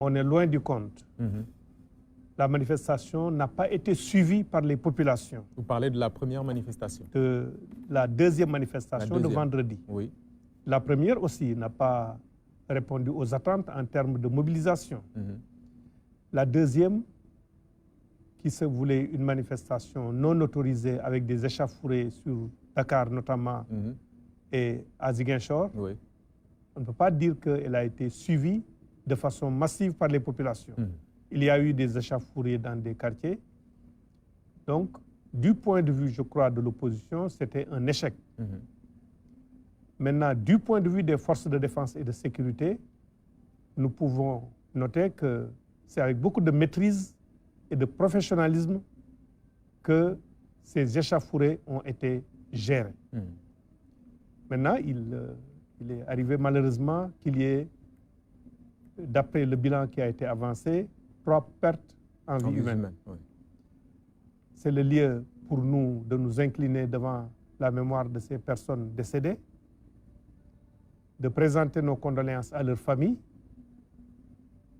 on est loin du compte. La manifestation n'a pas été suivie par les populations. Vous parlez de la première manifestation. De la deuxième manifestation de vendredi. Oui. La première aussi n'a pas répondu aux attentes en termes de mobilisation. La deuxième, qui se voulait une manifestation non autorisée avec des échauffourées sur Dakar notamment et à Ziguinchor, on ne peut pas dire qu'elle a été suivie de façon massive par les populations. Il y a eu des échauffourées dans des quartiers. Donc, du point de vue, je crois, de l'opposition, c'était un échec. Maintenant, du point de vue des forces de défense et de sécurité, nous pouvons noter que c'est avec beaucoup de maîtrise et de professionnalisme que ces échauffourées ont été gérées. Maintenant, il est arrivé malheureusement qu'il y ait, d'après le bilan qui a été avancé, 3 pertes en vie humaine. C'est le lieu pour nous de nous incliner devant la mémoire de ces personnes décédées, de présenter nos condoléances à leurs familles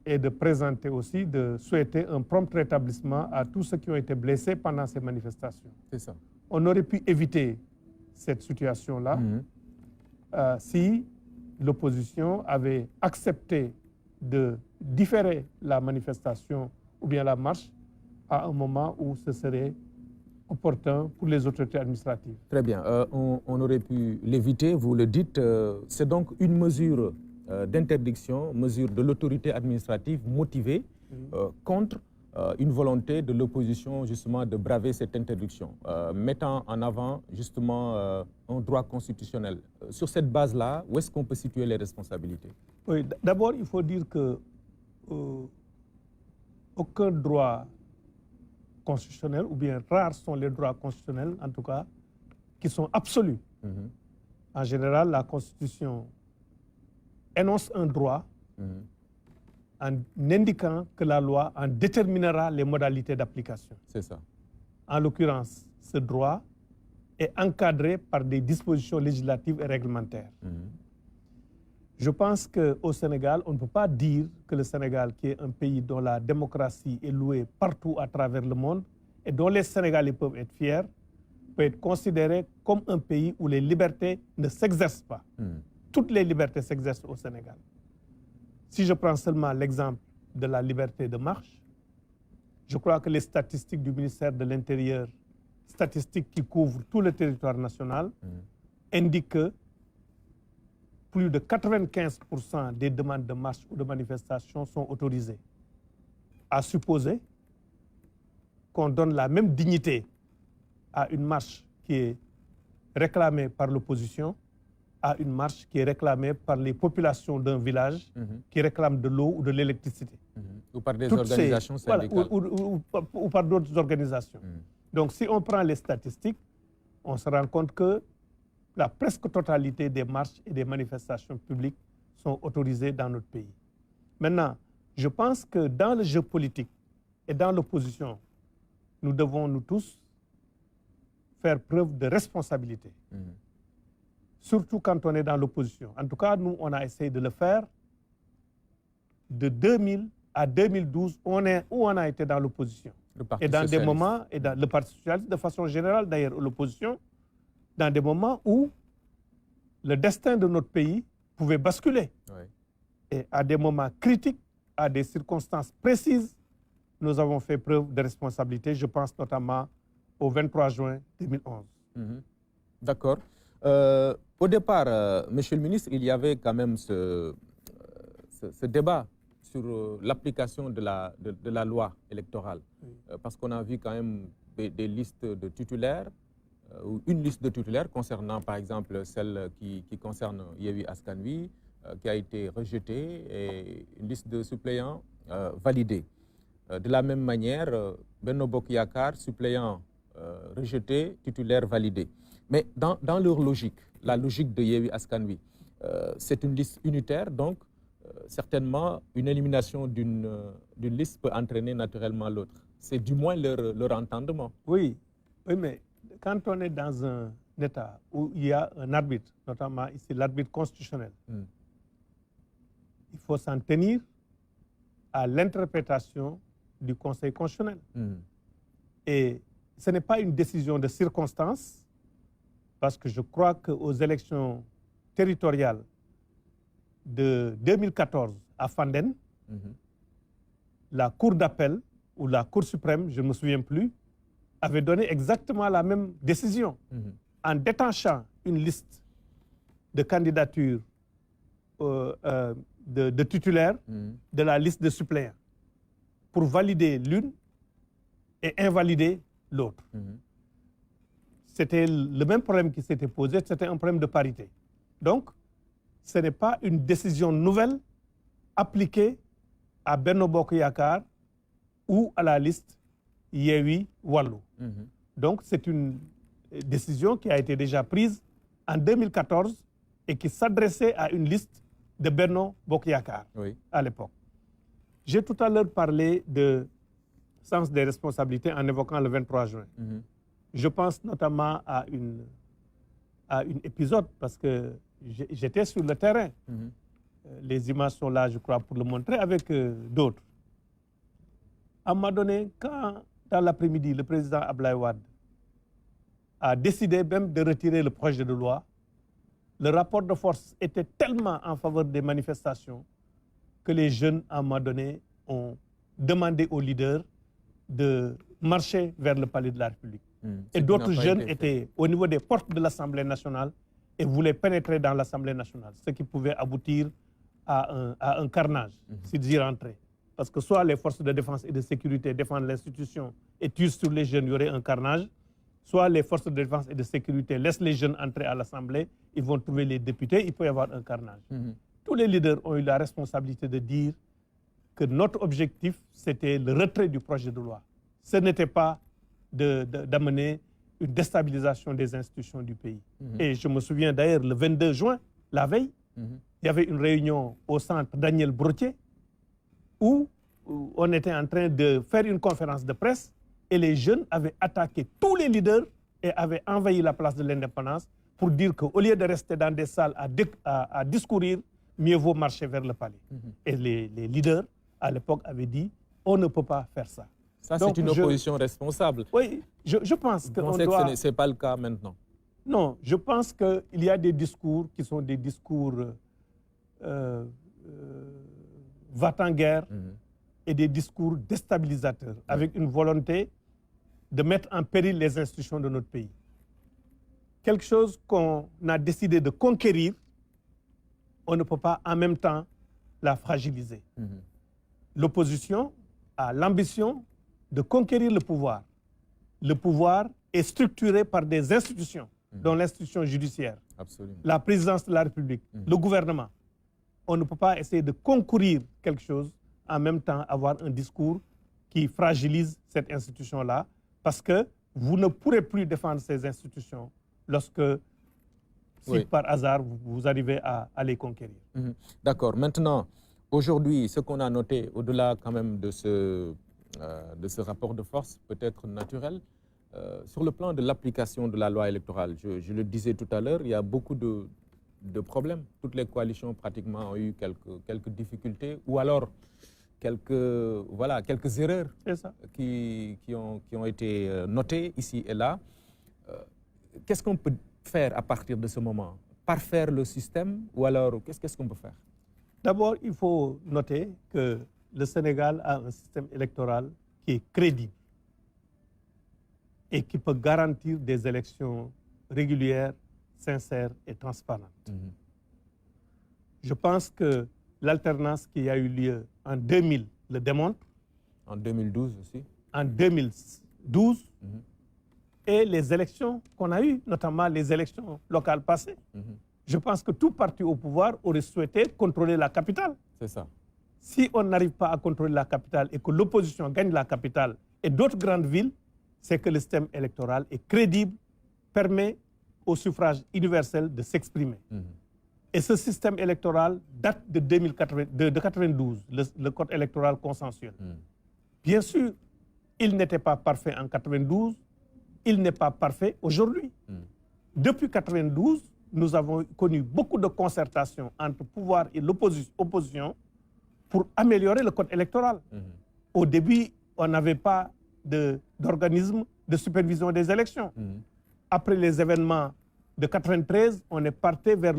et de présenter aussi, de souhaiter un prompt rétablissement à tous ceux qui ont été blessés pendant ces manifestations. C'est ça. On aurait pu éviter cette situation-là si l'opposition avait accepté de différer la manifestation ou bien la marche à un moment où ce serait opportun pour les autorités administratives. Très bien. On aurait pu l'éviter, vous le dites. C'est donc une mesure d'interdiction, mesure de l'autorité administrative motivée contre une volonté de l'opposition justement de braver cette interdiction, mettant en avant justement un droit constitutionnel. Sur cette base-là, où est-ce qu'on peut situer les responsabilités? Oui, d'abord, il faut dire que aucun droit constitutionnel, ou bien rares sont les droits constitutionnels, en tout cas, qui sont absolus. En général, la Constitution énonce un droit en indiquant que la loi en déterminera les modalités d'application. C'est ça. En l'occurrence, ce droit est encadré par des dispositions législatives et réglementaires. Je pense qu'au Sénégal, on ne peut pas dire que le Sénégal, qui est un pays dont la démocratie est louée partout à travers le monde et dont les Sénégalais peuvent être fiers, peut être considéré comme un pays où les libertés ne s'exercent pas. Toutes les libertés s'exercent au Sénégal. Si je prends seulement l'exemple de la liberté de marche, je crois que les statistiques du ministère de l'Intérieur, statistiques qui couvrent tout le territoire national, indiquent que plus de 95% des demandes de marche ou de manifestation sont autorisées. À supposer qu'on donne la même dignité à une marche qui est réclamée par l'opposition, à une marche qui est réclamée par les populations d'un village qui réclament de l'eau ou de l'électricité. Ou par des organisations syndicales. Ou par d'autres organisations. Donc si on prend les statistiques, on se rend compte que la presque totalité des marches et des manifestations publiques sont autorisées dans notre pays. Maintenant, je pense que dans le jeu politique et dans l'opposition, nous devons, nous tous, faire preuve de responsabilité. Surtout quand on est dans l'opposition. En tout cas, nous, on a essayé de le faire. De 2000 à 2012, où on a été dans l'opposition. Et dans des moments, et dans le Parti socialiste, de façon générale, d'ailleurs, l'opposition, dans des moments où le destin de notre pays pouvait basculer. Et à des moments critiques, à des circonstances précises, nous avons fait preuve de responsabilité. Je pense notamment au 23 juin 2011. D'accord. Au départ, Monsieur le ministre, il y avait quand même ce débat sur l'application de la loi électorale. Parce qu'on a vu quand même des listes de titulaires, ou une liste de titulaires concernant par exemple celle qui concerne Yewwi Askan Wi, qui a été rejetée, et une liste de suppléants validée. De la même manière, Benno Bokk Yakaar, suppléant rejeté, titulaire validé. Mais dans leur logique, la logique de Yewwi Askan Wi, c'est une liste unitaire, donc certainement une élimination d'une liste peut entraîner naturellement l'autre. C'est du moins leur entendement. Oui, mais quand on est dans un État où il y a un arbitre, notamment ici l'arbitre constitutionnel, il faut s'en tenir à l'interprétation du Conseil constitutionnel. Et ce n'est pas une décision de circonstance, parce que je crois qu'aux élections territoriales de 2014 à Fandène, la Cour d'appel ou la Cour suprême, je ne me souviens plus, avait donné exactement la même décision en détachant une liste de candidatures de titulaires de la liste de suppléants pour valider l'une et invalider l'autre. C'était le même problème qui s'était posé, c'était un problème de parité. Donc, ce n'est pas une décision nouvelle appliquée à Benno Bokk Yakaar ou à la liste Yewwi Wallu. Donc, c'est une décision qui a été déjà prise en 2014 et qui s'adressait à une liste de Benno Bokk Yakaar à l'époque. J'ai tout à l'heure parlé de sens des responsabilités en évoquant le 23 juin. Je pense notamment à une épisode parce que j'étais sur le terrain. Les images sont là, je crois, pour le montrer avec d'autres. À un moment donné, quand dans l'après-midi, le président Abdoulaye Wade a décidé même de retirer le projet de loi, le rapport de force était tellement en faveur des manifestations que les jeunes, à un moment donné, ont demandé aux leaders de marcher vers le palais de la République. Et d'autres jeunes étaient au niveau des portes de l'Assemblée nationale et voulaient pénétrer dans l'Assemblée nationale, ce qui pouvait aboutir à un carnage s'ils y rentraient. Parce que soit les forces de défense et de sécurité défendent l'institution et tuent sur les jeunes, il y aurait un carnage, soit les forces de défense et de sécurité laissent les jeunes entrer à l'Assemblée, ils vont trouver les députés, il peut y avoir un carnage. Tous les leaders ont eu la responsabilité de dire que notre objectif, c'était le retrait du projet de loi. Ce n'était pas d'amener une déstabilisation des institutions du pays. Et je me souviens d'ailleurs, le 22 juin, la veille, il y avait une réunion au centre Daniel Brottier où on était en train de faire une conférence de presse et les jeunes avaient attaqué tous les leaders et avaient envahi la place de l'Indépendance pour dire qu'au lieu de rester dans des salles à discourir, mieux vaut marcher vers le palais. Et les leaders, à l'époque, avaient dit on ne peut pas faire ça. Ça, c'est une opposition responsable. Oui, je pense que... Vous pensez que ce n'est pas le cas maintenant? Non, je pense qu'il y a des discours qui sont des discours va-t-en-guerre et des discours déstabilisateurs, avec une volonté de mettre en péril les institutions de notre pays. Quelque chose qu'on a décidé de conquérir, on ne peut pas en même temps la fragiliser. L'opposition a l'ambition de conquérir le pouvoir. Le pouvoir est structuré par des institutions, dont l'institution judiciaire, la présidence de la République, le gouvernement. On ne peut pas essayer de concourir quelque chose, en même temps avoir un discours qui fragilise cette institution-là, parce que vous ne pourrez plus défendre ces institutions lorsque, si par hasard, vous arrivez à les conquérir. D'accord. Maintenant, aujourd'hui, ce qu'on a noté, au-delà quand même de ce rapport de force, peut-être naturel, sur le plan de l'application de la loi électorale, je le disais tout à l'heure, il y a beaucoup de problèmes. Toutes les coalitions pratiquement ont eu quelques difficultés ou alors quelques erreurs qui ont été notées ici et là. Qu'est-ce qu'on peut faire à partir de ce moment? Parfaire le système ou alors qu'est-ce qu'on peut faire? D'abord, il faut noter que le Sénégal a un système électoral qui est crédible et qui peut garantir des élections régulières, sincères et transparentes. Je pense que l'alternance qui a eu lieu en 2000 le démontre. En 2012 aussi. En 2012. Et les élections qu'on a eues, notamment les élections locales passées. Je pense que tout parti au pouvoir aurait souhaité contrôler la capitale. C'est ça. Si on n'arrive pas à contrôler la capitale et que l'opposition gagne la capitale et d'autres grandes villes, c'est que le système électoral est crédible, permet au suffrage universel de s'exprimer. Et ce système électoral date de 1992, le code électoral consensuel. Bien sûr, il n'était pas parfait en 1992, il n'est pas parfait aujourd'hui. Depuis 1992, nous avons connu beaucoup de concertations entre pouvoir et l'opposition pour améliorer le code électoral. Au début, on n'avait pas d'organisme de supervision des élections. Après les événements de 93, on est parti vers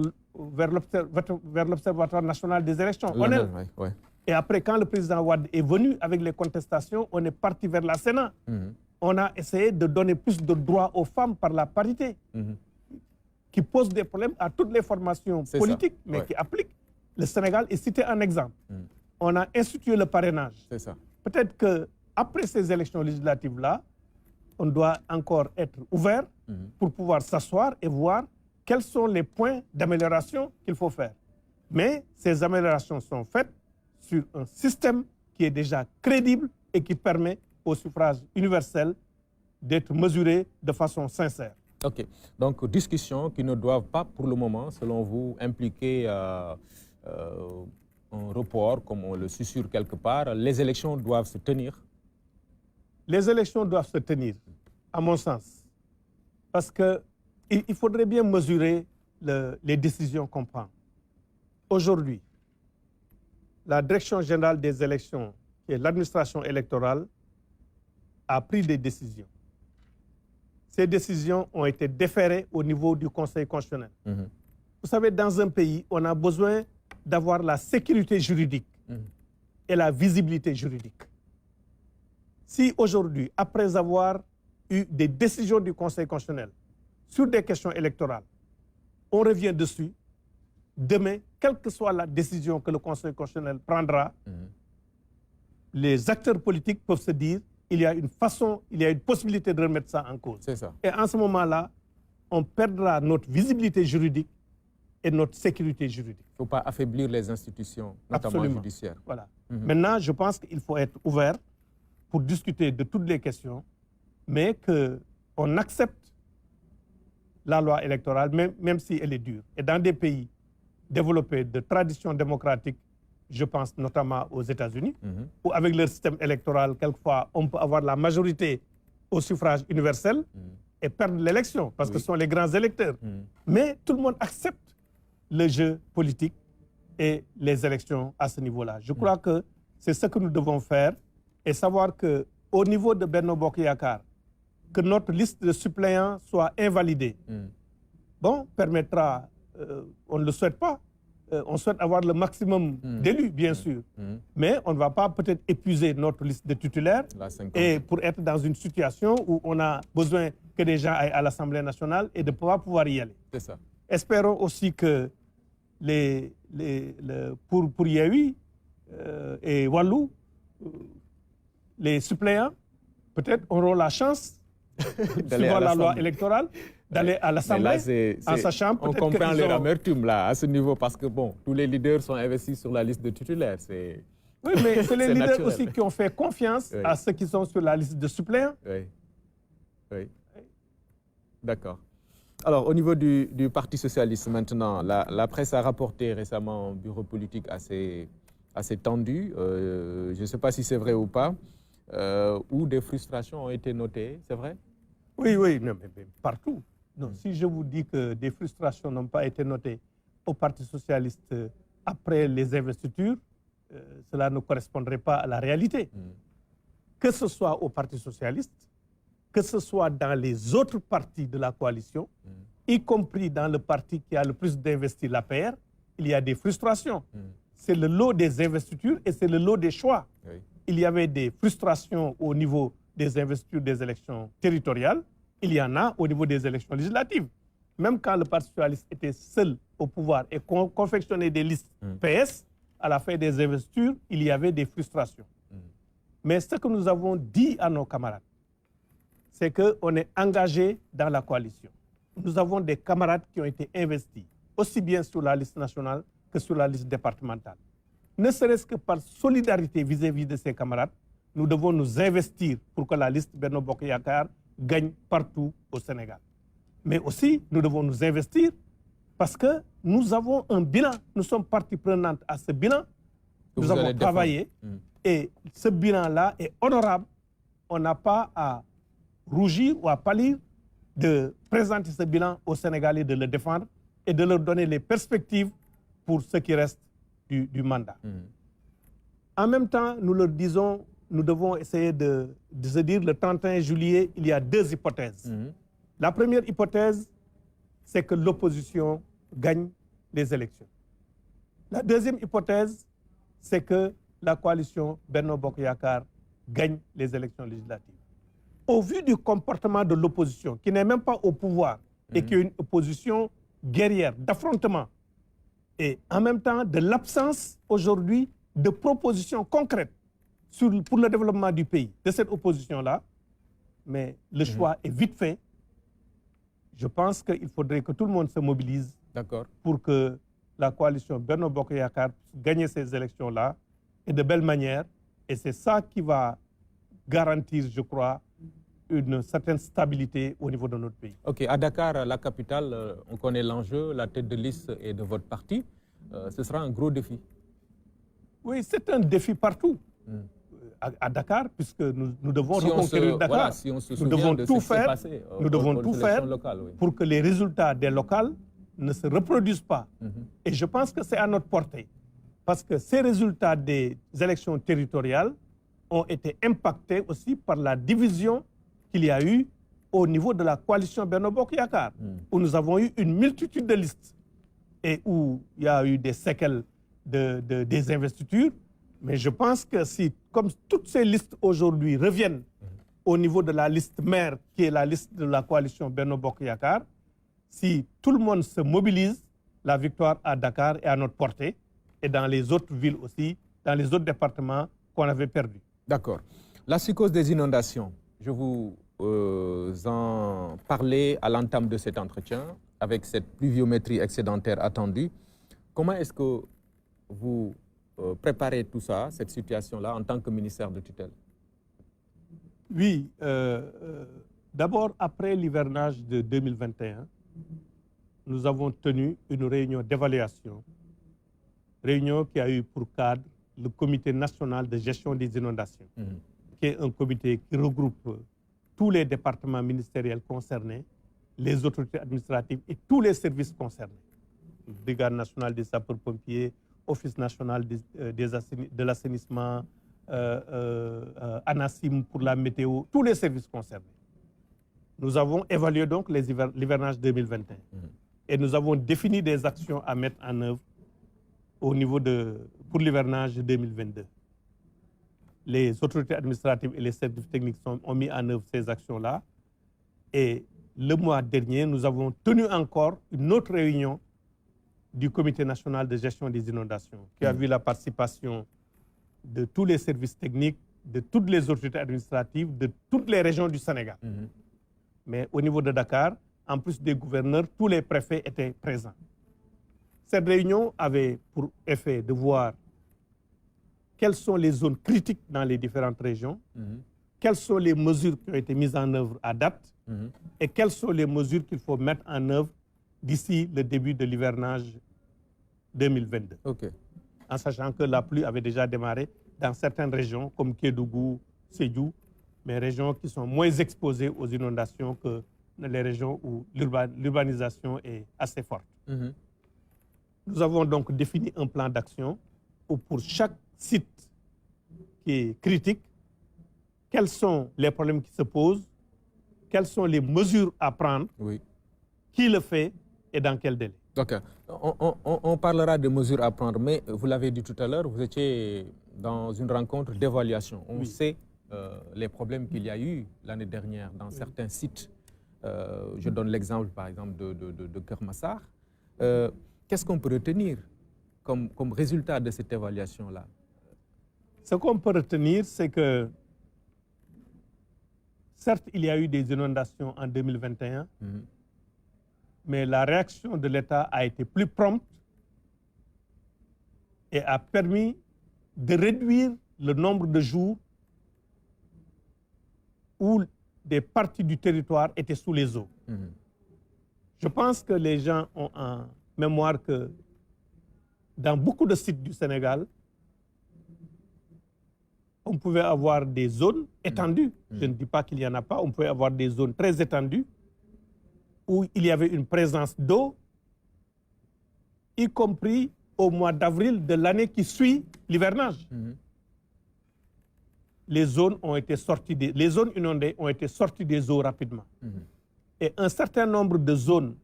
l'Observatoire national des élections. Et après, quand le président Wade est venu avec les contestations, on est parti vers la Sénat. On a essayé de donner plus de droits aux femmes par la parité, qui pose des problèmes à toutes les formations politiques, mais qui appliquent. Le Sénégal est cité en exemple. On a institué le parrainage. Peut-être qu'après ces élections législatives-là, on doit encore être ouvert pour pouvoir s'asseoir et voir quels sont les points d'amélioration qu'il faut faire. Mais ces améliorations sont faites sur un système qui est déjà crédible et qui permet au suffrage universel d'être mesuré de façon sincère. OK. Donc, discussions qui ne doivent pas, pour le moment, selon vous, impliquer un report, comme on le susurre quelque part. Les élections doivent se tenir. Les élections doivent se tenir, à mon sens, parce qu'il faudrait bien mesurer les décisions qu'on prend. Aujourd'hui, la Direction générale des élections, qui est l'administration électorale, a pris des décisions. Ces décisions ont été déférées au niveau du Conseil constitutionnel. Vous savez, dans un pays, on a besoin d'avoir la sécurité juridique et la visibilité juridique. Si aujourd'hui, après avoir eu des décisions du Conseil constitutionnel sur des questions électorales, on revient dessus, demain, quelle que soit la décision que le Conseil constitutionnel prendra, les acteurs politiques peuvent se dire il y a une façon, il y a une possibilité de remettre ça en cause. C'est ça. Et en ce moment-là, on perdra notre visibilité juridique et notre sécurité juridique. Il ne faut pas affaiblir les institutions, notamment judiciaires. Voilà. Maintenant, je pense qu'il faut être ouvert pour discuter de toutes les questions, mais qu'on accepte la loi électorale, même si elle est dure. Et dans des pays développés de tradition démocratique, je pense notamment aux États-Unis, où avec leur système électoral, quelquefois, on peut avoir la majorité au suffrage universel et perdre l'élection, parce que ce sont les grands électeurs. Mais tout le monde accepte le jeu politique et les élections à ce niveau-là. Je crois que c'est ce que nous devons faire et savoir qu'au niveau de Benno Bokk Yakaar, que notre liste de suppléants soit invalidée, bon, permettra, on ne le souhaite pas, on souhaite avoir le maximum d'élus, bien sûr, mais on ne va pas peut-être épuiser notre liste de titulaires et pour être dans une situation où on a besoin que des gens aillent à l'Assemblée nationale et de pouvoir y aller. C'est ça. Espérons aussi que pour Yewwi et Wallu, les suppléants peut-être auront la chance, suivant la loi électorale, d'aller à l'Assemblée, en sachant peut-être on comprend leur amertume là, à ce niveau, parce que bon, tous les leaders sont investis sur la liste de titulaires. Oui, mais c'est les leaders naturel. Aussi qui ont fait confiance à ceux qui sont sur la liste de suppléants. Oui. D'accord. Alors, au niveau du Parti socialiste maintenant, la presse a rapporté récemment un bureau politique assez tendu, je ne sais pas si c'est vrai ou pas, où des frustrations ont été notées, c'est vrai? Oui, non, mais partout. Non, si je vous dis que des frustrations n'ont pas été notées au Parti socialiste après les investitures, cela ne correspondrait pas à la réalité. Que ce soit au Parti socialiste, que ce soit dans les autres partis de la coalition, y compris dans le parti qui a le plus d'investis, l'APR, il y a des frustrations. C'est le lot des investitures et c'est le lot des choix. Il y avait des frustrations au niveau des investitures des élections territoriales, il y en a au niveau des élections législatives. Même quand le Parti socialiste était seul au pouvoir et confectionnait des listes PS, à la fin des investitures, il y avait des frustrations. Mais ce que nous avons dit à nos camarades, c'est qu'on est engagé dans la coalition. Nous avons des camarades qui ont été investis, aussi bien sur la liste nationale que sur la liste départementale. Ne serait-ce que par solidarité vis-à-vis de ces camarades, nous devons nous investir pour que la liste Benno Bokk Yakaar gagne partout au Sénégal. Mais aussi, nous devons nous investir parce que nous avons un bilan. Nous sommes partie prenante à ce bilan. Nous avons travaillé et ce bilan-là est honorable. On n'a pas à rougir ou à pâlir de présenter ce bilan aux Sénégalais, de le défendre et de leur donner les perspectives pour ce qui reste du mandat. En même temps, nous leur disons, nous devons essayer de se dire le 31 juillet, il y a deux hypothèses. La première hypothèse, c'est que l'opposition gagne les élections. La deuxième hypothèse, c'est que la coalition Benno Bokk Yakaar gagne les élections législatives. Au vu du comportement de l'opposition, qui n'est même pas au pouvoir, et qui est une opposition guerrière, d'affrontement, et en même temps de l'absence aujourd'hui de propositions concrètes pour le développement du pays, de cette opposition-là, mais le choix est vite fait. Je pense qu'il faudrait que tout le monde se mobilise pour que la coalition Benno Bokk Yakaar puisse gagner ces élections-là et de belle manière. Et c'est ça qui va garantir, je crois, une certaine stabilité au niveau de notre pays. Ok, à Dakar, la capitale, on connaît l'enjeu, la tête de liste est de votre parti. Ce sera un gros défi. Oui, c'est un défi partout. À Dakar, puisque nous devons reconquérir Dakar. Voilà, si on se nous devons de tout ce faire, passé, nous devons tout faire locales, oui. pour que les résultats des locales ne se reproduisent pas. Et je pense que c'est à notre portée. Parce que ces résultats des élections territoriales ont été impactés aussi par la division qu'il y a eu au niveau de la coalition Benno Bokk Yakaar, où nous avons eu une multitude de listes et où il y a eu des séquelles des investitures. Mais je pense que si, comme toutes ces listes aujourd'hui reviennent au niveau de la liste maire, qui est la liste de la coalition Benno Bokk Yakaar, si tout le monde se mobilise, la victoire à Dakar est à notre portée, et dans les autres villes aussi, dans les autres départements qu'on avait perdus. D'accord. La psychose des inondations, je vous en parlais à l'entame de cet entretien, avec cette pluviométrie excédentaire attendue. Comment est-ce que vous préparez tout ça, cette situation-là, en tant que ministère de tutelle? Oui, d'abord, après l'hivernage de 2021, nous avons tenu une réunion d'évaluation, réunion qui a eu pour cadre le Comité national de gestion des inondations, qui est un comité qui regroupe tous les départements ministériels concernés, les autorités administratives et tous les services concernés. Brigade nationale des sapeurs-pompiers, Office national de l'assainissement, ANACIM pour la météo, tous les services concernés. Nous avons évalué donc l'hivernage 2021 et nous avons défini des actions à mettre en œuvre au niveau pour l'hivernage 2022. Les autorités administratives et les services techniques ont mis en œuvre ces actions-là. Et le mois dernier, nous avons tenu encore une autre réunion du Comité national de gestion des inondations, qui a vu la participation de tous les services techniques, de toutes les autorités administratives, de toutes les régions du Sénégal. Mais au niveau de Dakar, en plus des gouverneurs, tous les préfets étaient présents. Cette réunion avait pour effet de voir quelles sont les zones critiques dans les différentes régions, quelles sont les mesures qui ont été mises en œuvre à date et quelles sont les mesures qu'il faut mettre en œuvre d'ici le début de l'hivernage 2022. Okay. En sachant que la pluie avait déjà démarré dans certaines régions comme Kédougou, Sédhiou, mais régions qui sont moins exposées aux inondations que les régions où l'urbanisation est assez forte. Nous avons donc défini un plan d'action où pour chaque site qui est critique, quels sont les problèmes qui se posent, quelles sont les mesures à prendre, qui le fait et dans quel délai. Okay. On parlera de mesures à prendre, mais vous l'avez dit tout à l'heure, vous étiez dans une rencontre d'évaluation. On sait les problèmes qu'il y a eu l'année dernière dans certains sites. Je donne l'exemple par exemple de Keur Massar. Qu'est-ce qu'on peut retenir comme résultat de cette évaluation-là? Ce qu'on peut retenir, c'est que certes, il y a eu des inondations en 2021, mais la réaction de l'État a été plus prompte et a permis de réduire le nombre de jours où des parties du territoire étaient sous les eaux. Je pense que les gens ont en mémoire que dans beaucoup de sites du Sénégal, on pouvait avoir des zones étendues. Je ne dis pas qu'il n'y en a pas, on pouvait avoir des zones très étendues où il y avait une présence d'eau, y compris au mois d'avril de l'année qui suit l'hivernage. les zones inondées ont été sorties des eaux rapidement. Et un certain nombre de zones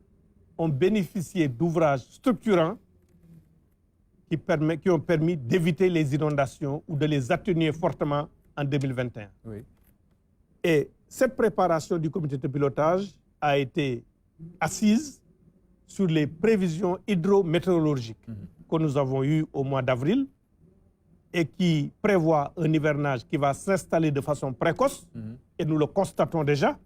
ont bénéficié d'ouvrages structurants qui ont permis d'éviter les inondations ou de les atténuer fortement en 2021. Oui. Et cette préparation du comité de pilotage a été assise sur les prévisions hydrométéorologiques que nous avons eues au mois d'avril et qui prévoient un hivernage qui va s'installer de façon précoce. Et nous le constatons déjà,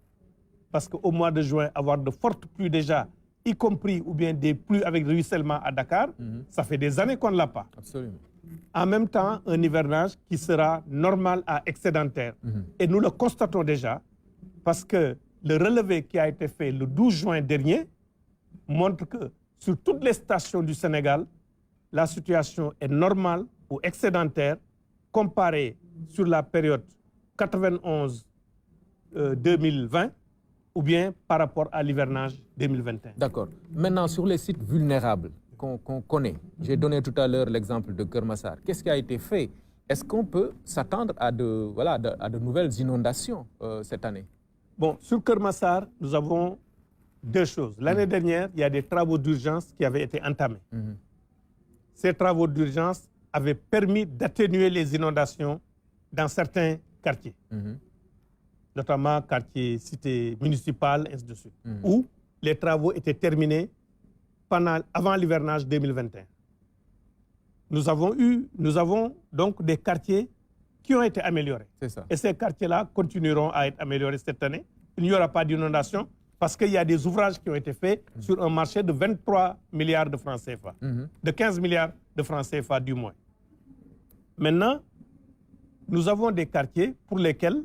parce qu'au mois de juin, avoir de fortes pluies déjà, y compris ou bien des pluies avec ruissellement à Dakar, ça fait des années qu'on ne l'a pas. Absolument. En même temps, un hivernage qui sera normal à excédentaire. Et nous le constatons déjà, parce que le relevé qui a été fait le 12 juin dernier montre que sur toutes les stations du Sénégal, la situation est normale ou excédentaire comparée sur la période 91-2020 ou bien par rapport à l'hivernage 2021. D'accord. Maintenant, sur les sites vulnérables qu'on connaît, j'ai donné tout à l'heure l'exemple de Kermassar. Qu'est-ce qui a été fait? Est-ce qu'on peut s'attendre à de nouvelles inondations cette année? Bon, sur Kermassar, nous avons deux choses. L'année dernière, il y a des travaux d'urgence qui avaient été entamés. Ces travaux d'urgence avaient permis d'atténuer les inondations dans certains quartiers, notamment quartiers, cités municipales, ainsi de suite, où les travaux étaient terminés avant l'hivernage 2021. Nous avons donc des quartiers qui ont été améliorés. C'est ça. Et ces quartiers-là continueront à être améliorés cette année. Il n'y aura pas d'inondation parce qu'il y a des ouvrages qui ont été faits sur un marché de 23 milliards de francs CFA, de 15 milliards de francs CFA du moins. Maintenant, nous avons des quartiers pour lesquels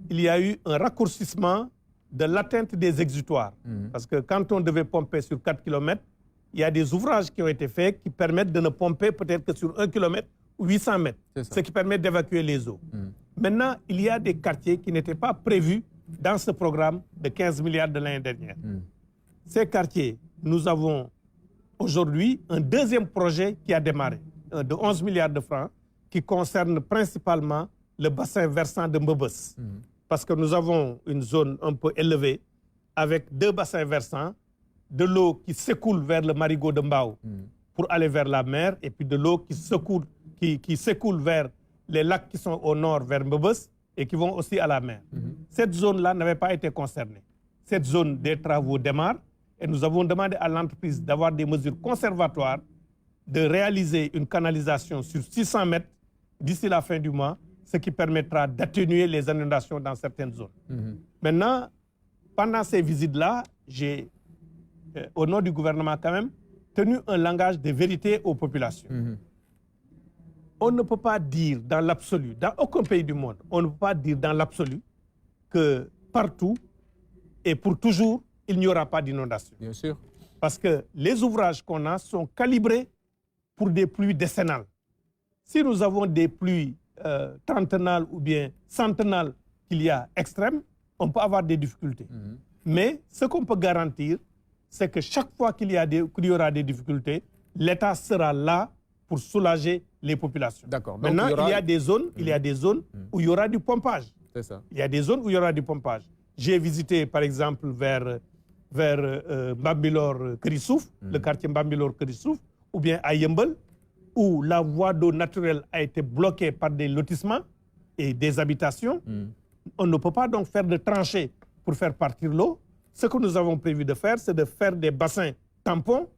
il y a eu un raccourcissement de l'atteinte des exutoires. Parce que quand on devait pomper sur 4 km, il y a des ouvrages qui ont été faits qui permettent de ne pomper peut-être que sur 1 km ou 800 mètres, ce qui permet d'évacuer les eaux. Maintenant, il y a des quartiers qui n'étaient pas prévus dans ce programme de 15 milliards de l'année dernière. Ces quartiers, nous avons aujourd'hui un deuxième projet qui a démarré, de 11 milliards de francs, qui concerne principalement le bassin versant de Mbebes. Parce que nous avons une zone un peu élevée, avec deux bassins versants, de l'eau qui s'écoule vers le marigot de Mbao pour aller vers la mer, et puis de l'eau qui s'écoule vers les lacs qui sont au nord, vers Mbebes, et qui vont aussi à la mer. Cette zone-là n'avait pas été concernée. Cette zone des travaux démarre, et nous avons demandé à l'entreprise d'avoir des mesures conservatoires, de réaliser une canalisation sur 600 mètres d'ici la fin du mois, ce qui permettra d'atténuer les inondations dans certaines zones. Maintenant, pendant ces visites-là, j'ai, au nom du gouvernement quand même, tenu un langage de vérité aux populations. On ne peut pas dire dans l'absolu, dans aucun pays du monde, on ne peut pas dire dans l'absolu que partout et pour toujours, il n'y aura pas d'inondation. Bien sûr. Parce que les ouvrages qu'on a sont calibrés pour des pluies décennales. Si nous avons des pluies trentenales ou bien centennales qu'il y a extrêmes, on peut avoir des difficultés. Mais ce qu'on peut garantir, c'est que chaque fois qu'il y aura des difficultés, l'État sera là pour soulager les populations. D'accord. Maintenant, il y a des zones où il y aura du pompage. C'est ça. Il y a des zones où il y aura du pompage. J'ai visité, par exemple, vers Mbambilor-Kerissouf, le quartier Mbambilor-Kerissouf, ou bien à Yembel, où la voie d'eau naturelle a été bloquée par des lotissements et des habitations. On ne peut pas donc faire de tranchées pour faire partir l'eau. Ce que nous avons prévu de faire, c'est de faire des bassins tampons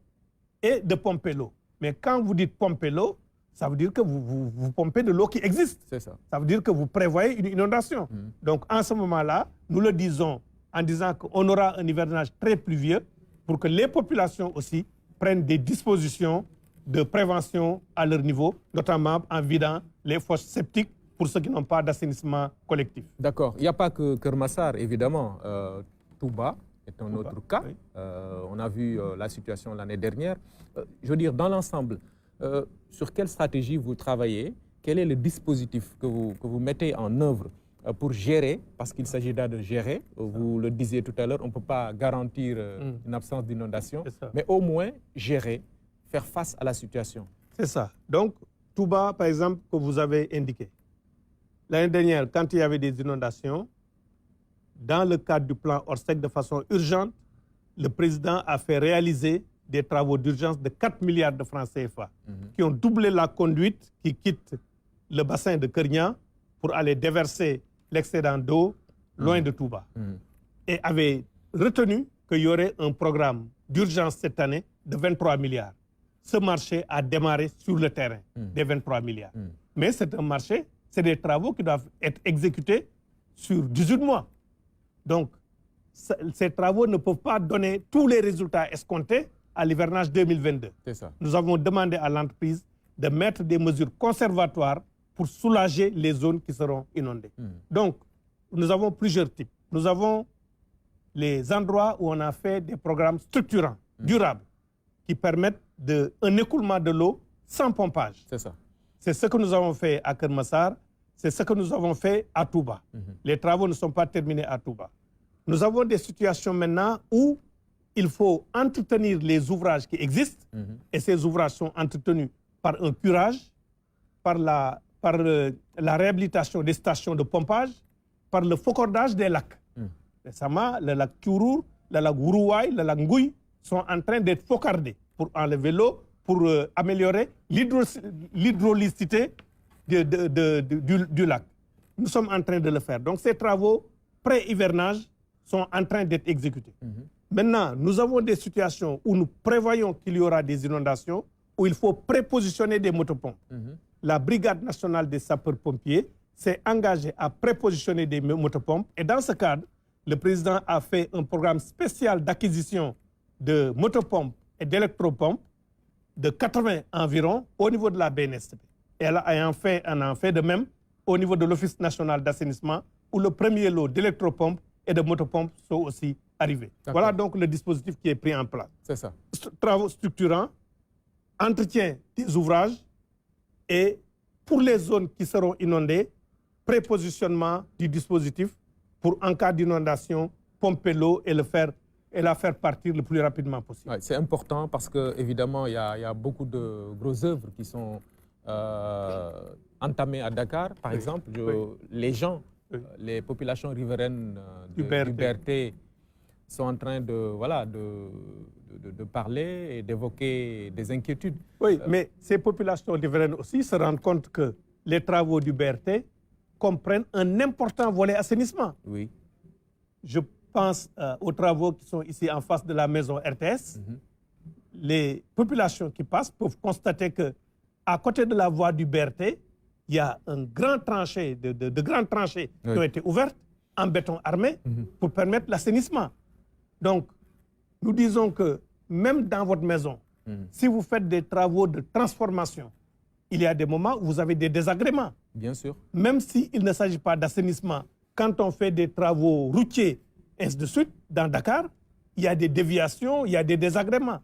et de pomper l'eau. Mais quand vous dites pomper l'eau, ça veut dire que vous pompez de l'eau qui existe. C'est ça. Ça veut dire que vous prévoyez une inondation. Donc, en ce moment-là, nous le disons en disant qu'on aura un hivernage très pluvieux pour que les populations aussi prennent des dispositions de prévention à leur niveau, notamment en vidant les fosses septiques pour ceux qui n'ont pas d'assainissement collectif. D'accord. Il n'y a pas que Kermassar, évidemment. Touba est un autre cas. Oui. On a vu la situation l'année dernière. Je veux dire, dans l'ensemble, sur quelle stratégie vous travaillez? Quel est le dispositif que vous mettez en œuvre pour gérer, parce qu'il s'agit là de gérer, vous le disiez tout à l'heure, on ne peut pas garantir une absence d'inondation, mais au moins gérer, faire face à la situation. C'est ça. Donc, Touba, par exemple, que vous avez indiqué, L'année dernière, quand il y avait des inondations, dans le cadre du plan Orsec, de façon urgente, le président a fait réaliser des travaux d'urgence de 4 milliards de francs CFA qui ont doublé la conduite qui quitte le bassin de Kernia pour aller déverser l'excédent d'eau loin de Touba. Et avait retenu qu'il y aurait un programme d'urgence cette année de 23 milliards. Ce marché a démarré sur le terrain des 23 milliards. Mais c'est un marché, c'est des travaux qui doivent être exécutés sur 18 mois. Donc, ces travaux ne peuvent pas donner tous les résultats escomptés à l'hivernage 2022. C'est ça. Nous avons demandé à l'entreprise de mettre des mesures conservatoires pour soulager les zones qui seront inondées. Donc, nous avons plusieurs types. Nous avons les endroits où on a fait des programmes structurants, durables, qui permettent un écoulement de l'eau sans pompage. C'est ça. C'est ce que nous avons fait à Kermassar, c'est ce que nous avons fait à Touba. Les travaux ne sont pas terminés à Touba. Nous avons des situations maintenant où il faut entretenir les ouvrages qui existent, et ces ouvrages sont entretenus par un curage, par la réhabilitation des stations de pompage, par le faucordage des lacs. Récemment, le lac Tchourour, le lac Wuruwai, le lac Ngouy sont en train d'être faucardés pour enlever l'eau, pour améliorer l'hydrolicité du lac. Nous sommes en train de le faire. Donc ces travaux pré-hivernage sont en train d'être exécutés. Maintenant, nous avons des situations où nous prévoyons qu'il y aura des inondations, où il faut prépositionner des motopompes. La Brigade nationale des sapeurs-pompiers s'est engagée à prépositionner des motopompes. Et dans ce cadre, le président a fait un programme spécial d'acquisition de motopompes et d'électropompes de 80 environ au niveau de la BNSP. Et elle en a fait de même au niveau de l'Office national d'assainissement, où le premier lot d'électropompes et de motopompes sont aussi arrivés. Voilà donc le dispositif qui est pris en place. C'est ça. Travaux structurants, entretien des ouvrages et pour les zones qui seront inondées, prépositionnement du dispositif pour, en cas d'inondation, pomper l'eau et la faire partir le plus rapidement possible. Ouais, c'est important parce qu'évidemment, il y a beaucoup de grosses œuvres qui sont entamées à Dakar. Par exemple, les gens, les populations riveraines du BRT sont en train de parler et d'évoquer des inquiétudes. Oui, mais ces populations riveraines aussi se rendent compte que les travaux du BRT comprennent un important volet assainissement. Oui. Je pense aux travaux qui sont ici en face de la maison RTS. Les populations qui passent peuvent constater qu'à côté de la voie du BRT, il y a un grand tranché, de grandes tranchées qui ont été ouvertes en béton armé pour permettre l'assainissement. Donc, nous disons que même dans votre maison, si vous faites des travaux de transformation, il y a des moments où vous avez des désagréments. Bien sûr. Même s'il ne s'agit pas d'assainissement, quand on fait des travaux routiers, ainsi de suite, dans Dakar, il y a des déviations, il y a des désagréments.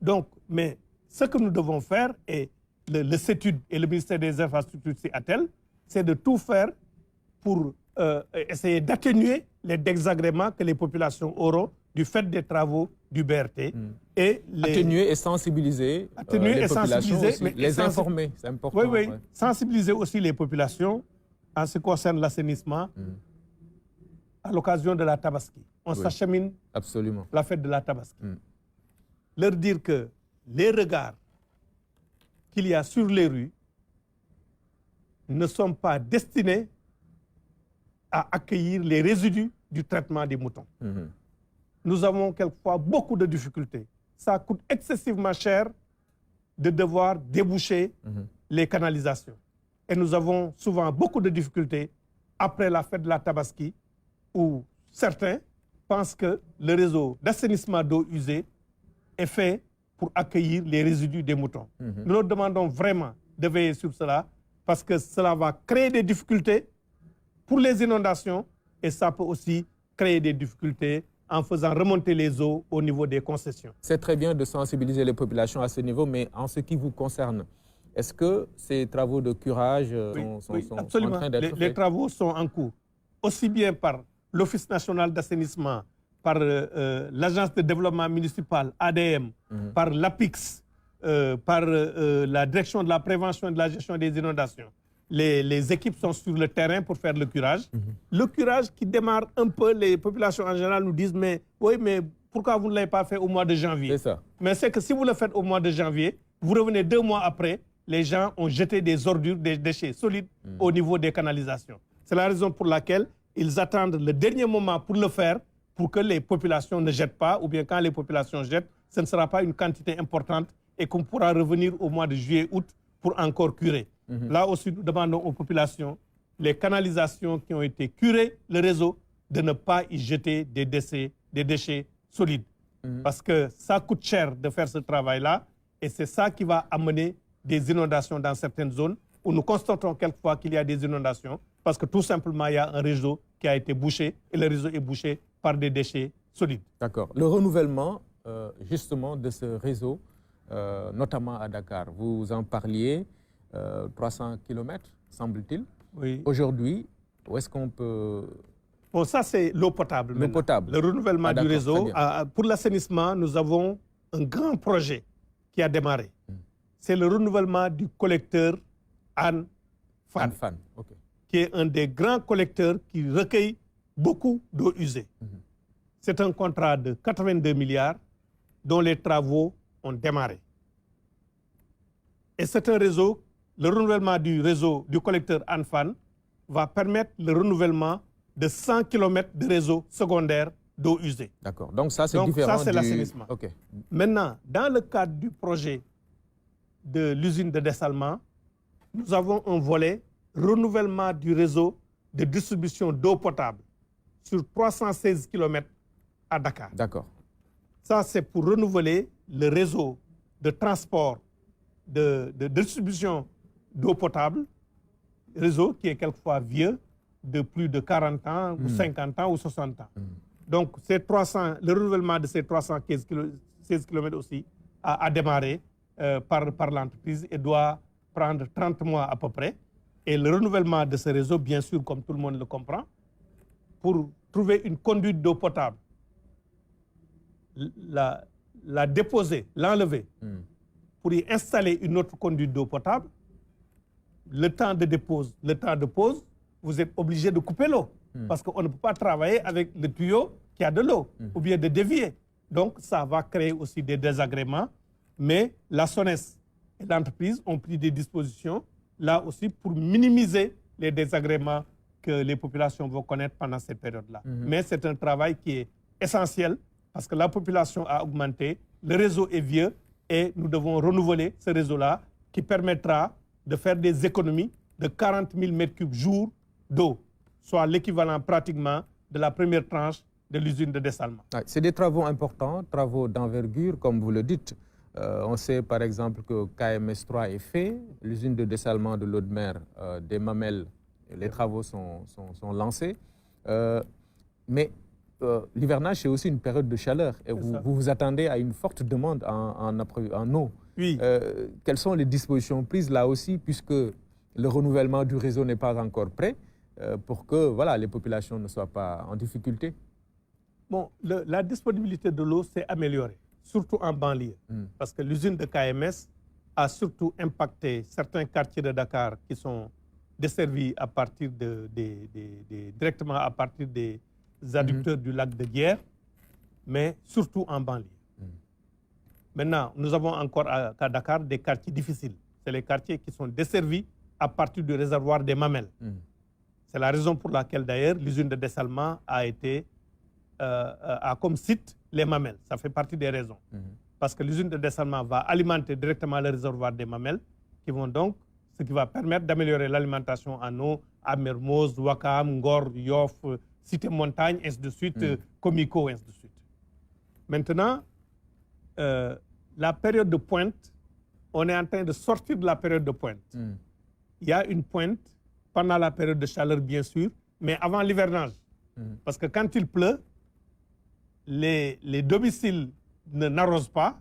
Donc, mais ce que nous devons faire, et le CETUD et le ministère des Infrastructures s'y attellent, c'est de tout faire pour essayer d'atténuer les désagréments que les populations auront du fait des travaux du BRT. Atténuer et sensibiliser les populations, aussi, les informer, c'est important. Oui. Sensibiliser aussi les populations en ce qui concerne l'assainissement à l'occasion de la Tabaski. On s'achemine la fête de la Tabaski. Leur dire que les regards qu'il y a sur les rues ne sont pas destinés à accueillir les résidus du traitement des moutons. Nous avons quelquefois beaucoup de difficultés. Ça coûte excessivement cher de devoir déboucher les canalisations. Et nous avons souvent beaucoup de difficultés après la fête de la Tabaski, où certains pensent que le réseau d'assainissement d'eau usée est fait pour accueillir les résidus des moutons. Nous leur demandons vraiment de veiller sur cela, parce que cela va créer des difficultés pour les inondations, et ça peut aussi créer des difficultés en faisant remonter les eaux au niveau des concessions. C'est très bien de sensibiliser les populations à ce niveau, mais en ce qui vous concerne, est-ce que ces travaux de curage sont en train d'être faits? Les travaux sont en cours, aussi bien par l'Office national d'assainissement, par l'Agence de développement municipal, ADM, par l'APIX, par la Direction de la prévention et de la gestion des inondations. les équipes sont sur le terrain pour faire le curage. Le curage qui démarre un peu, les populations en général nous disent mais oui, mais pourquoi vous ne l'avez pas fait au mois de janvier? C'est ça. Mais c'est que si vous le faites au mois de janvier, vous revenez 2 mois après, les gens ont jeté des ordures, des déchets solides au niveau des canalisations. C'est la raison pour laquelle ils attendent le dernier moment pour le faire, pour que les populations ne jettent pas, ou bien quand les populations jettent, ce ne sera pas une quantité importante et qu'on pourra revenir au mois de juillet, août pour encore curer. Là aussi, nous demandons aux populations, les canalisations qui ont été curées, le réseau, de ne pas y jeter des déchets solides. Parce que ça coûte cher de faire ce travail-là et c'est ça qui va amener des inondations dans certaines zones où nous constatons quelquefois qu'il y a des inondations parce que tout simplement, il y a un réseau qui a été bouché et le réseau est bouché par des déchets solides. D'accord. Le renouvellement, justement, de ce réseau, notamment à Dakar, vous en parliez, 300 km, semble-t-il. Oui. Aujourd'hui, où est-ce qu'on peut... Bon, ça, c'est l'eau potable. L'eau potable. Le renouvellement du réseau. Pour l'assainissement, nous avons un grand projet qui a démarré. C'est le renouvellement du collecteur Anne-Fan, qui est un des grands collecteurs qui recueille beaucoup d'eau usée. C'est un contrat de 82 milliards dont les travaux ont démarré. Et c'est un réseau, le renouvellement du réseau du collecteur Anne-Fan va permettre le renouvellement de 100 km de réseau secondaire d'eau usée. D'accord. Donc ça, c'est différent. Ça, c'est l'assainissement. Okay. Maintenant, dans le cadre du projet de l'usine de dessalement, nous avons un volet renouvellement du réseau de distribution d'eau potable sur 316 km à Dakar. D'accord. Ça, c'est pour renouveler le réseau de transport, de distribution d'eau potable, réseau qui est quelquefois vieux, de plus de 40 ans, ou 50 ans, ou 60 ans. Donc, le renouvellement de ces 316 km aussi a démarré par l'entreprise et doit prendre 30 mois à peu près. Et le renouvellement de ce réseau, bien sûr, comme tout le monde le comprend, pour trouver une conduite d'eau potable, la déposer, l'enlever, pour y installer une autre conduite d'eau potable, le temps de dépose, le temps de pause, vous êtes obligé de couper l'eau. Parce qu'on ne peut pas travailler avec le tuyau qui a de l'eau, ou bien de dévier. Donc, ça va créer aussi des désagréments. Mais la SONES et l'entreprise ont pris des dispositions, là aussi, pour minimiser les désagréments que les populations vont connaître pendant cette période-là. Mais c'est un travail qui est essentiel, parce que la population a augmenté, le réseau est vieux, et nous devons renouveler ce réseau-là, qui permettra de faire des économies de 40 000 m3 jour d'eau, soit l'équivalent pratiquement de la première tranche de l'usine de dessalement. C'est des travaux importants, travaux d'envergure, comme vous le dites. On sait par exemple que KMS3 est fait, l'usine de dessalement de l'eau de mer des Mamelles, les travaux sont lancés. Mais l'hivernage, c'est aussi une période de chaleur et vous vous attendez à une forte demande en eau. Oui. Quelles sont les dispositions prises là aussi, puisque le renouvellement du réseau n'est pas encore prêt, pour que voilà, les populations ne soient pas en difficulté? Bon, la disponibilité de l'eau s'est améliorée, surtout en banlieue, parce que l'usine de KMS a surtout impacté certains quartiers de Dakar qui sont desservis à partir directement à partir des adducteurs du lac de Guiers, mais surtout en banlieue. Maintenant, nous avons encore à Dakar des quartiers difficiles. C'est les quartiers qui sont desservis à partir du réservoir des Mamelles. C'est la raison pour laquelle, d'ailleurs, l'usine de dessalement a comme site les Mamelles. Ça fait partie des raisons. Parce que l'usine de dessalement va alimenter directement le réservoir des Mamelles, ce qui va permettre d'améliorer l'alimentation en eau à Mermoz, Ouakam, Ngor, Yoff, Cité Montagne, ainsi de suite, Comico, ainsi de suite. Maintenant, la période de pointe, on est en train de sortir de la période de pointe. Il y a une pointe pendant la période de chaleur, bien sûr, mais avant l'hivernage. Parce que quand il pleut, les domiciles n'arrosent pas.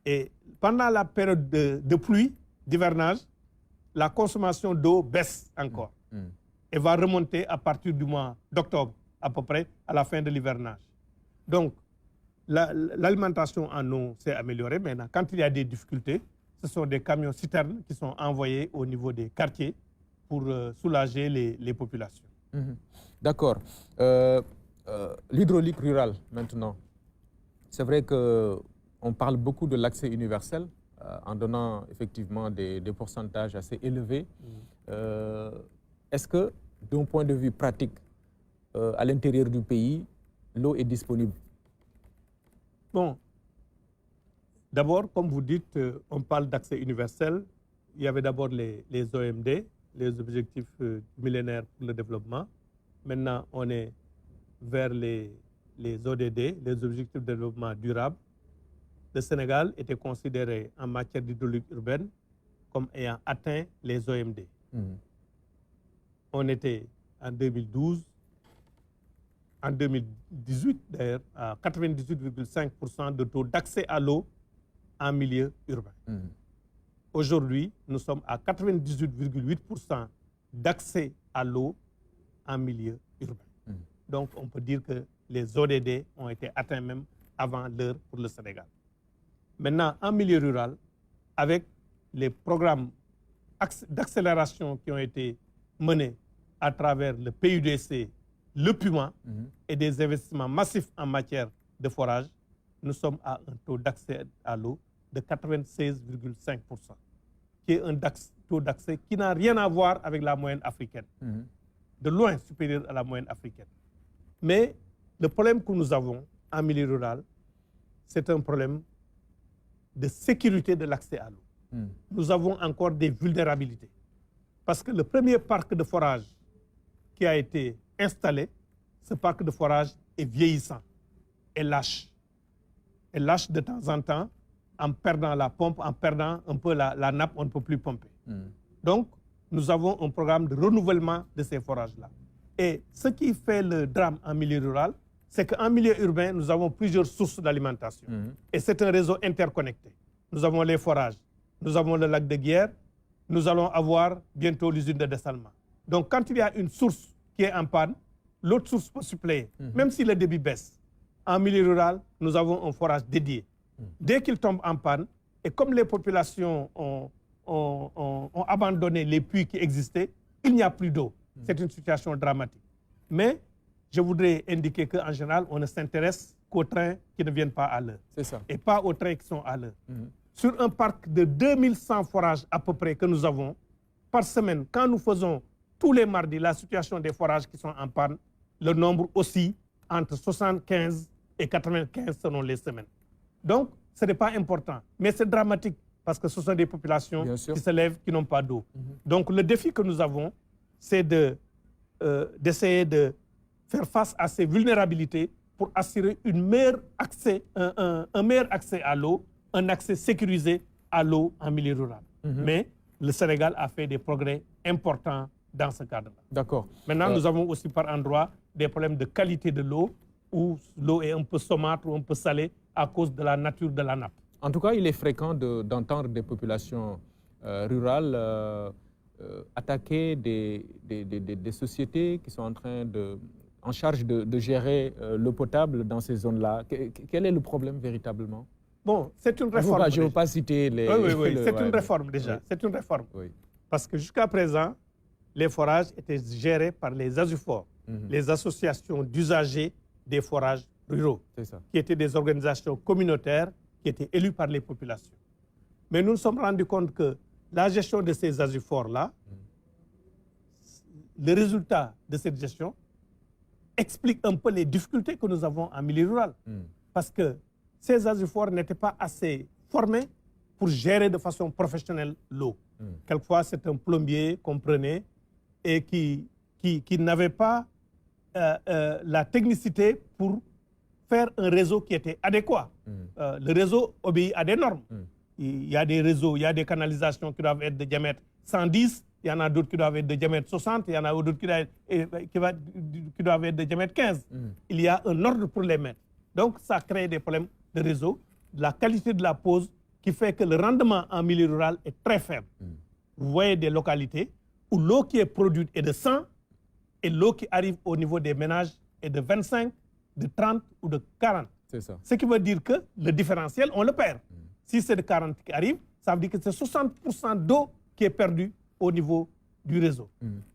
Et pendant la période de pluie, d'hivernage, la consommation d'eau baisse encore. Et va remonter à partir du mois d'octobre, à peu près, à la fin de l'hivernage. Donc, l'alimentation en eau s'est améliorée. Maintenant, quand il y a des difficultés, ce sont des camions citernes qui sont envoyés au niveau des quartiers pour soulager les populations. D'accord. L'hydraulique rurale, maintenant. C'est vrai qu'on parle beaucoup de l'accès universel en donnant effectivement des pourcentages assez élevés. Est-ce que, d'un point de vue pratique, à l'intérieur du pays, l'eau est disponible? Bon, d'abord, comme vous dites, on parle d'accès universel. Il y avait d'abord les OMD, les objectifs millénaires pour le développement. Maintenant, on est vers les ODD, les objectifs de développement durable. Le Sénégal était considéré en matière d'hydraulique urbaine comme ayant atteint les OMD. On était en 2012, en 2018 d'ailleurs, à 98,5% de taux d'accès à l'eau en milieu urbain. Aujourd'hui, nous sommes à 98,8% d'accès à l'eau en milieu urbain. Donc, on peut dire que les ODD ont été atteints même avant l'heure pour le Sénégal. Maintenant, en milieu rural, avec les programmes d'accélération qui ont été menés à travers le PUDC, le PUMA et des investissements massifs en matière de forage, nous sommes à un taux d'accès à l'eau de 96,5%, qui est un taux d'accès qui n'a rien à voir avec la moyenne africaine, de loin supérieur à la moyenne africaine. Mais le problème que nous avons en milieu rural, c'est un problème de sécurité de l'accès à l'eau. Nous avons encore des vulnérabilités. Parce que le premier parc de forage qui a été installé, ce parc de forage est vieillissant et lâche. Et lâche de temps en temps en perdant la pompe, en perdant un peu la nappe, on ne peut plus pomper. Donc, nous avons un programme de renouvellement de ces forages-là. Et ce qui fait le drame en milieu rural, c'est qu'en milieu urbain, nous avons plusieurs sources d'alimentation. Et c'est un réseau interconnecté. Nous avons les forages, nous avons le lac de Guiers, nous allons avoir bientôt l'usine de dessalement. Donc, quand il y a une source qui est en panne, l'autre source peut suppléer, même si le débit baisse. En milieu rural, nous avons un forage dédié. Dès qu'il tombe en panne, et comme les populations ont abandonné les puits qui existaient, il n'y a plus d'eau. C'est une situation dramatique. Mais je voudrais indiquer qu'en général, on ne s'intéresse qu'aux trains qui ne viennent pas à l'heure. C'est ça. Et pas aux trains qui sont à l'heure. Sur un parc de 2100 forages à peu près que nous avons, par semaine, quand nous faisons tous les mardis la situation des forages qui sont en panne, le nombre aussi entre 75 et 95 selon les semaines. Donc, ce n'est pas important, mais c'est dramatique parce que ce sont des populations qui se lèvent, qui n'ont pas d'eau. Donc, le défi que nous avons, c'est d'essayer de faire face à ces vulnérabilités pour assurer un meilleur accès à l'eau, un accès sécurisé à l'eau en milieu rural. Mais le Sénégal a fait des progrès importants dans ce cadre-là. D'accord. Maintenant, nous avons aussi par endroits des problèmes de qualité de l'eau, où l'eau est un peu saumâtre ou un peu salée à cause de la nature de la nappe. En tout cas, il est fréquent d'entendre des populations rurales attaquer des sociétés qui sont en charge de gérer l'eau potable dans ces zones-là. Quel est le problème véritablement? Bon, c'est une réforme. Je ne veux pas citer les... Oui, c'est une réforme déjà. Oui. C'est une réforme. Oui. Parce que jusqu'à présent, les forages étaient gérés par les ASUFOR, les associations d'usagers des forages ruraux, qui étaient des organisations communautaires qui étaient élues par les populations. Mais nous nous sommes rendus compte que la gestion de ces ASUFOR-là, le résultat de cette gestion explique un peu les difficultés que nous avons en milieu rural. Parce que ces ASUFOR n'étaient pas assez formés pour gérer de façon professionnelle l'eau. Quelquefois, c'est un plombier qu'on prenait et qui n'avait pas la technicité pour faire un réseau qui était adéquat. Le réseau obéit à des normes. Il y a des réseaux, il y a des canalisations qui doivent être de diamètre 110, il y en a d'autres qui doivent être de diamètre 60, il y en a d'autres qui doivent être de diamètre 15. Il y a un ordre pour les mettre. Donc, ça crée des problèmes de réseau, de la qualité de la pose, qui fait que le rendement en milieu rural est très faible. Vous voyez des localités où l'eau qui est produite est de 100 et l'eau qui arrive au niveau des ménages est de 25, de 30 ou de 40. C'est ça. Ce qui veut dire que le différentiel, on le perd. Si c'est de 40 qui arrive, Ça veut dire que c'est 60% d'eau qui est perdue au niveau du réseau.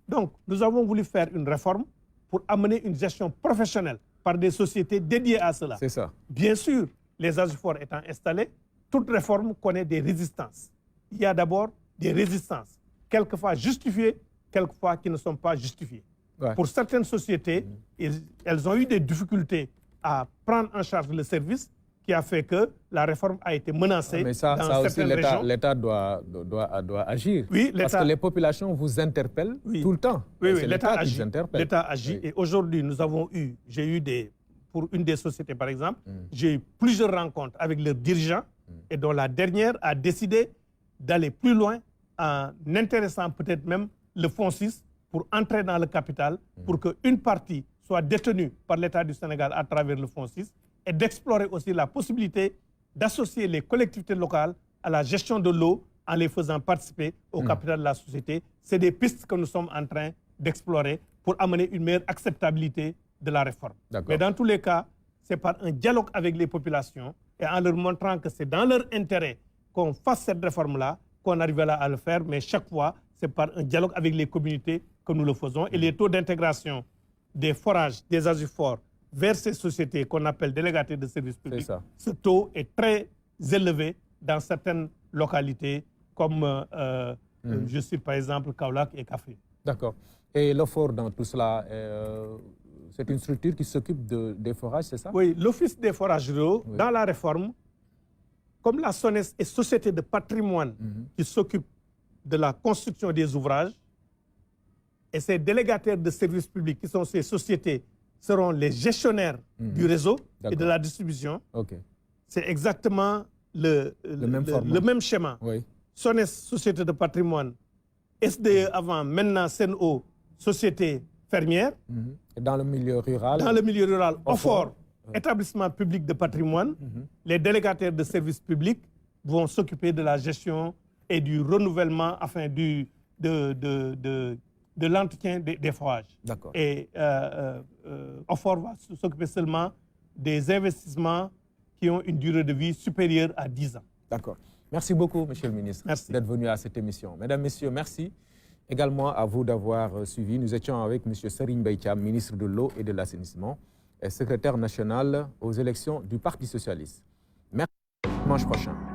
Donc, nous avons voulu faire une réforme pour amener une gestion professionnelle par des sociétés dédiées à cela. C'est ça. Bien sûr, les Agifor étant installés, toute réforme connaît des résistances. Il y a d'abord des résistances, quelquefois justifiées, quelquefois qui ne sont pas justifiées. Ouais. Pour certaines sociétés, elles ont eu des difficultés à prendre en charge le service, qui a fait que la réforme a été menacée dans certaines régions. L'État doit agir. Oui, parce que les populations vous interpellent tout le temps. Oui, l'État agit. L'État agit. Et aujourd'hui, j'ai eu pour une des sociétés, par exemple, j'ai eu plusieurs rencontres avec leurs dirigeants et dont la dernière a décidé d'aller plus loin en intéressant peut-être même le FONSIS pour entrer dans le capital, pour qu'une partie soit détenue par l'État du Sénégal à travers le FONSIS et d'explorer aussi la possibilité d'associer les collectivités locales à la gestion de l'eau en les faisant participer au capital de la société. C'est des pistes que nous sommes en train d'explorer pour amener une meilleure acceptabilité de la réforme. Mais dans tous les cas, c'est par un dialogue avec les populations et en leur montrant que c'est dans leur intérêt qu'on fasse cette réforme-là, qu'on arrivera à le faire, mais chaque fois, c'est par un dialogue avec les communautés que nous le faisons. Et les taux d'intégration des forages, des Agifor, vers ces sociétés qu'on appelle délégatés de services publics, ce taux est très élevé dans certaines localités comme, je cite par exemple, Kaolack et Kaffrine. D'accord. Et l'OFOR dans tout cela, c'est une structure qui s'occupe des forages, c'est ça? Oui, l'Office des forages ruraux, dans la réforme, comme la SONES est société de patrimoine qui s'occupe de la construction des ouvrages, et ces délégataires de services publics, qui sont ces sociétés, seront les gestionnaires du réseau et de la distribution. C'est exactement le même schéma. SONES, société de patrimoine, SDE avant, maintenant SEN'EAU, société fermière. Et dans le milieu rural? Dans le milieu rural, OFOR, établissement public de patrimoine. Les délégataires de services publics vont s'occuper de la gestion et du renouvellement, enfin de l'entretien des forages. Et OFOR va s'occuper seulement des investissements qui ont une durée de vie supérieure à 10 ans. D'accord. Merci beaucoup, Monsieur le ministre, d'être venu à cette émission. Mesdames, Messieurs, merci également à vous d'avoir suivi. Nous étions avec M. Serigne Mbaye Thiam, ministre de l'Eau et de l'Assainissement et secrétaire national aux élections du Parti socialiste. Merci. Dimanche prochain.